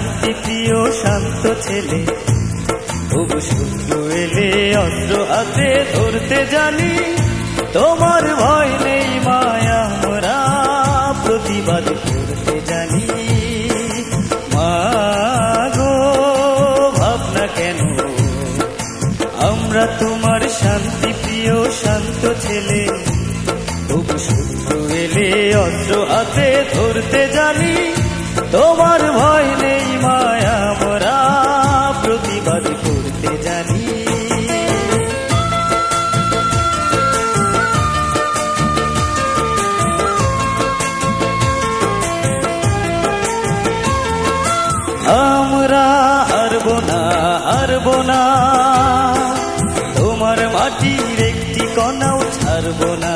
শান্তি প্রিয় শান্ত ছেলে, তবু শত্রু এলে অস্ত্র হাতে ধরতে জানি। তোমার ভয় নেই মায়া, আমরা প্রতিবাদ করতে জানি। মাগো ভাবনা কেন, আমরা তোমার শান্তি প্রিয় শান্ত ছেলে, তবু শত্রু এলে অস্ত্র হাতে ধরতে জানি। তোমার ভয় নেই মায়া, আমরা প্রতিবাদ করতে জানি। আমরা হারবো না, হারবো না, তোমার মাটির একটি কণাও ছাড়বো না।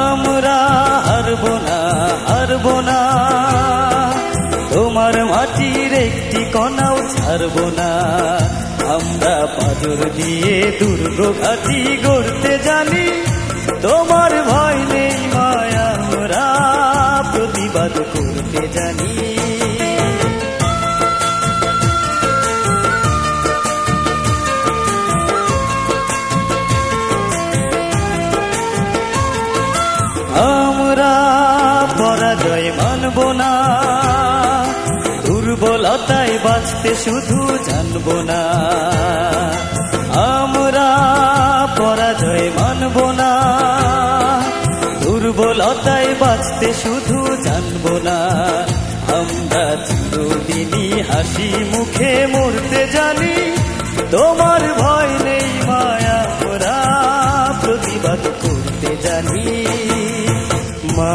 আমরা হারবো না, হারবো না, তোমার মাটির একটি কণাও ছাড়বো না। আমরা পাথর দিয়ে দুর্গ ঘাটি গড়তে জানি। তোমার ভয় নেই মায়া, আমরা প্রতিবাদ করতে জানি। আমরা পরাজয় মানব না, দুর্বলতায় বাঁচতে শুধু জানব না। আমরা পরাজয় মানব না, দুর্বলতায় বাঁচতে শুধু জানব না। আমরা চিরদিনই হাসি মুখে মরতে জানি। তোমার ভয় নেই মায়া, আমরা প্রতিবাদ করতে জানি। মা